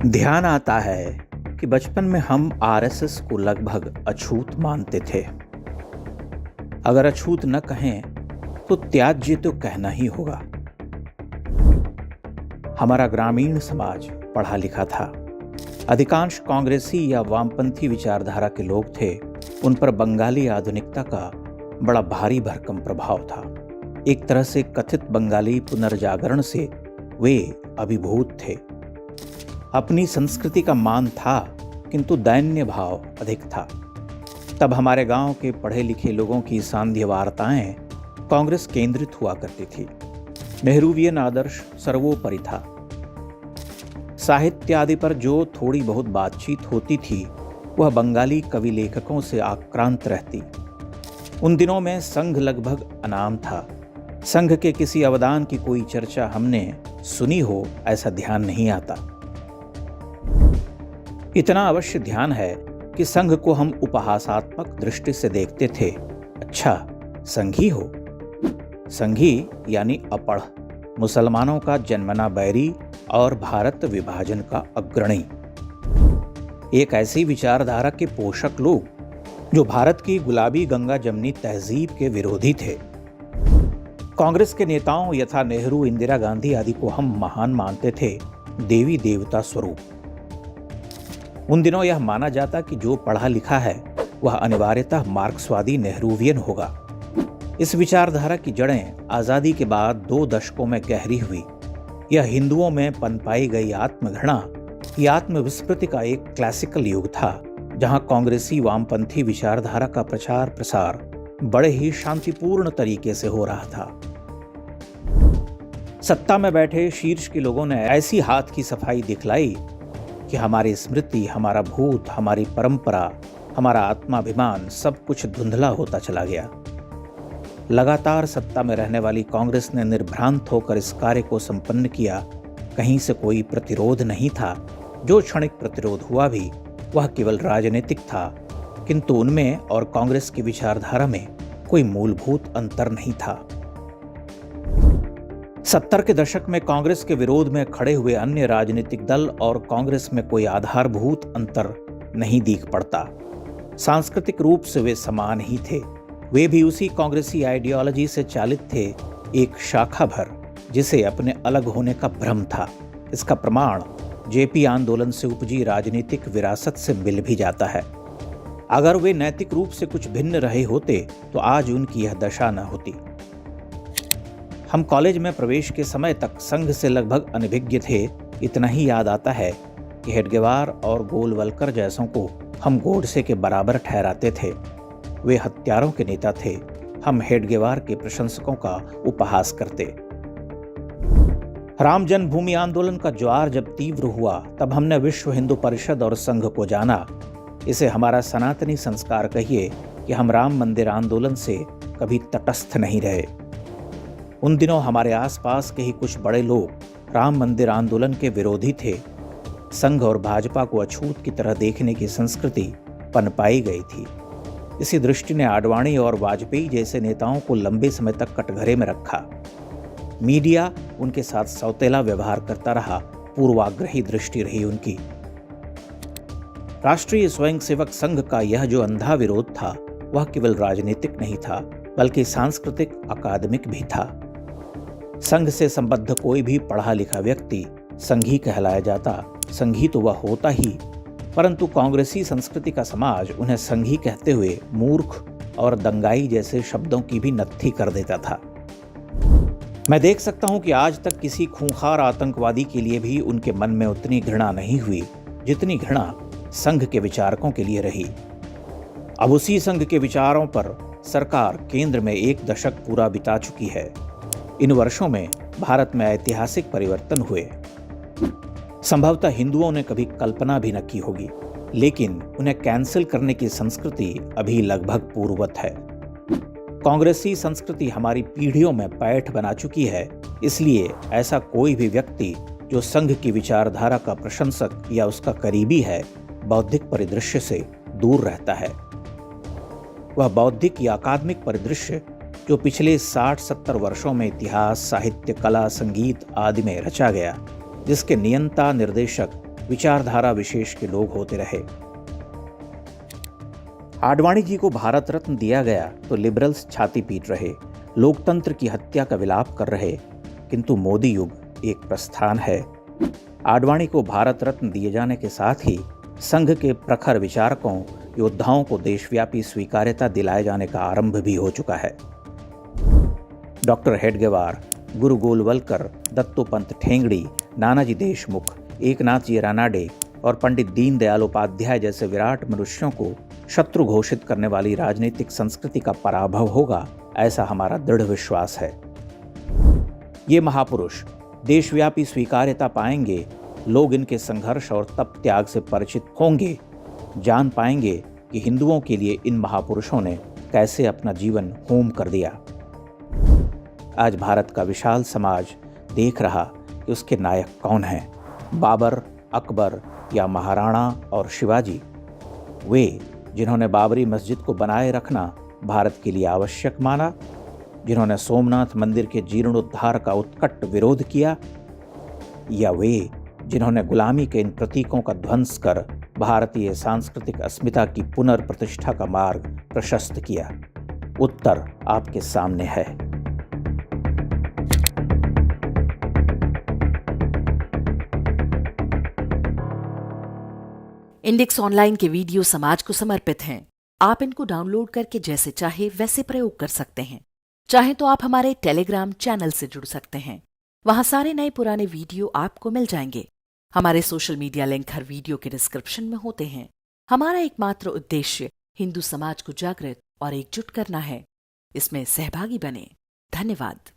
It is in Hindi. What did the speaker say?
ध्यान आता है कि बचपन में हम आरएसएस को लगभग अछूत मानते थे। अगर अछूत न कहें तो त्याज्य तो कहना ही होगा। हमारा ग्रामीण समाज पढ़ा लिखा था। अधिकांश कांग्रेसी या वामपंथी विचारधारा के लोग थे। उन पर बंगाली आधुनिकता का बड़ा भारी भरकम प्रभाव था। एक तरह से कथित बंगाली पुनर्जागरण से वे अभिभूत थे। अपनी संस्कृति का मान था, किंतु दैन्य भाव अधिक था। तब हमारे गांव के पढ़े लिखे लोगों की सांध्य वार्ताएं कांग्रेस केंद्रित हुआ करती थी। नेहरूवियन आदर्श सर्वोपरि था। साहित्य आदि पर जो थोड़ी बहुत बातचीत होती थी वह बंगाली कवि लेखकों से आक्रांत रहती। उन दिनों में संघ लगभग अनाम था। संघ के किसी अवदान की कोई चर्चा हमने सुनी हो ऐसा ध्यान नहीं आता। इतना अवश्य ध्यान है कि संघ को हम उपहासात्मक दृष्टि से देखते थे। अच्छा, संघी हो। संघी यानी अपढ़, मुसलमानों का जन्मना बैरी और भारत विभाजन का अग्रणी। एक ऐसी विचारधारा के पोषक लोग जो भारत की गुलाबी गंगा जमनी तहजीब के विरोधी थे। कांग्रेस के नेताओं यथा नेहरू, इंदिरा गांधी आदि को हम महान मानते थे, देवी देवता स्वरूप। उन दिनों यह माना जाता कि जो पढ़ा लिखा है वह अनिवार्यतः मार्क्सवादी नेहरूवियन होगा। इस विचारधारा की जड़ें आजादी के बाद 2 दशकों में गहरी हुई। यह हिंदुओं में पनपाई गई आत्मघृणा या आत्मविस्मृति का एक क्लासिकल युग था, जहां कांग्रेसी वामपंथी विचारधारा का प्रचार प्रसार बड़े ही शांतिपूर्ण तरीके से हो रहा था। सत्ता में बैठे शीर्ष के लोगों ने ऐसी हाथ की सफाई दिखलाई कि हमारी स्मृति, हमारा भूत, हमारी परंपरा, हमारा आत्माभिमान सब कुछ धुंधला होता चला गया। लगातार सत्ता में रहने वाली कांग्रेस ने निर्भ्रांत होकर इस कार्य को संपन्न किया। कहीं से कोई प्रतिरोध नहीं था। जो क्षणिक प्रतिरोध हुआ भी वह केवल राजनीतिक था, किंतु उनमें और कांग्रेस की विचारधारा में कोई मूलभूत अंतर नहीं था। 70 के दशक में कांग्रेस के विरोध में खड़े हुए अन्य राजनीतिक दल और कांग्रेस में कोई आधारभूत अंतर नहीं दिख पड़ता। सांस्कृतिक रूप से वे समान ही थे। वे भी उसी कांग्रेसी आइडियोलॉजी से चालित थे, एक शाखा भर, जिसे अपने अलग होने का भ्रम था। इसका प्रमाण जेपी आंदोलन से उपजी राजनीतिक विरासत से मिल भी जाता है। अगर वे नैतिक रूप से कुछ भिन्न रहे होते तो आज उनकी यह दशा न होती। हम कॉलेज में प्रवेश के समय तक संघ से लगभग अनभिज्ञ थे। इतना ही याद आता है कि हेडगेवार और गोलवलकर जैसों को हम गोडसे के बराबर ठहराते थे। वे हत्यारों के नेता थे। हम हेडगेवार के प्रशंसकों का उपहास करते। राम जन्मभूमि आंदोलन का ज्वार जब तीव्र हुआ तब हमने विश्व हिंदू परिषद और संघ को जाना। इसे हमारा सनातनी संस्कार कहिए कि हम राम मंदिर आंदोलन से कभी तटस्थ नहीं रहे। उन दिनों हमारे आसपास के ही कुछ बड़े लोग राम मंदिर आंदोलन के विरोधी थे। संघ और भाजपा को अछूत की तरह देखने की संस्कृति पनपाई गई थी। इसी दृष्टि ने आडवाणी और वाजपेयी जैसे नेताओं को लंबे समय तक कटघरे में रखा। मीडिया उनके साथ सौतेला व्यवहार करता रहा। पूर्वाग्रही दृष्टि रही उनकी। राष्ट्रीय स्वयंसेवक संघ का यह जो अंधा विरोध था वह केवल राजनीतिक नहीं था, बल्कि सांस्कृतिक अकादमिक भी था। संघ से संबद्ध कोई भी पढ़ा लिखा व्यक्ति संघी कहलाया जाता। संघी तो वह होता ही, परंतु कांग्रेसी संस्कृति का समाज उन्हें संघी कहते हुए मूर्ख और दंगाई जैसे शब्दों की भी नत्थी कर देता था। मैं देख सकता हूं कि आज तक किसी खूंखार आतंकवादी के लिए भी उनके मन में उतनी घृणा नहीं हुई जितनी घृणा संघ के विचारकों के लिए रही। अब उसी संघ के विचारों पर सरकार केंद्र में 1 दशक पूरा बिता चुकी है। इन वर्षों में भारत में ऐतिहासिक परिवर्तन हुए। संभवतः हिंदुओं ने कभी कल्पना भी न की होगी, लेकिन उन्हें कैंसिल करने की संस्कृति अभी लगभग पूर्ववत है। कांग्रेसी संस्कृति हमारी पीढ़ियों में पैठ बना चुकी है। इसलिए ऐसा कोई भी व्यक्ति जो संघ की विचारधारा का प्रशंसक या उसका करीबी है, बौद्धिक परिदृश्य से दूर रहता है। वह बौद्धिक या अकादमिक परिदृश्य जो पिछले 60-70 वर्षों में इतिहास, साहित्य, कला, संगीत आदि में रचा गया, जिसके नियंता निर्देशक विचारधारा विशेष के लोग होते रहे। आडवाणी जी को भारत रत्न दिया गया तो लिबरल्स छाती पीट रहे, लोकतंत्र की हत्या का विलाप कर रहे, किंतु मोदी युग एक प्रस्थान है। आडवाणी को भारत रत्न दिए जाने के साथ ही संघ के प्रखर विचारकों, योद्धाओं को देशव्यापी स्वीकार्यता दिलाए जाने का आरंभ भी हो चुका है। डॉक्टर हेडगेवार, गुरु गोलवलकर, दत्तोपंत ठेंगड़ी, नानाजी देशमुख, एकनाथ जी रानाडे और पंडित दीनदयाल उपाध्याय जैसे विराट मनुष्यों को शत्रु घोषित करने वाली राजनीतिक संस्कृति का पराभव होगा, ऐसा हमारा दृढ़ विश्वास है। ये महापुरुष देशव्यापी स्वीकार्यता पाएंगे, लोग इनके संघर्ष और तप त्याग से परिचित होंगे, जान पाएंगे कि हिंदुओं के लिए इन महापुरुषों ने कैसे अपना जीवन होम कर दिया। आज भारत का विशाल समाज देख रहा कि उसके नायक कौन हैं, बाबर, अकबर या महाराणा और शिवाजी। वे जिन्होंने बाबरी मस्जिद को बनाए रखना भारत के लिए आवश्यक माना, जिन्होंने सोमनाथ मंदिर के जीर्णोद्धार का उत्कट विरोध किया, या वे जिन्होंने गुलामी के इन प्रतीकों का ध्वंस कर भारतीय सांस्कृतिक अस्मिता की पुनर्प्रतिष्ठा का मार्ग प्रशस्त किया। उत्तर आपके सामने है। इंडेक्स ऑनलाइन के वीडियो समाज को समर्पित हैं। आप इनको डाउनलोड करके जैसे चाहे वैसे प्रयोग कर सकते हैं। चाहे तो आप हमारे टेलीग्राम चैनल से जुड़ सकते हैं, वहां सारे नए पुराने वीडियो आपको मिल जाएंगे। हमारे सोशल मीडिया लिंक हर वीडियो के डिस्क्रिप्शन में होते हैं। हमारा एकमात्र उद्देश्य हिंदू समाज को जागृत और एकजुट करना है। इसमें सहभागी बने। धन्यवाद।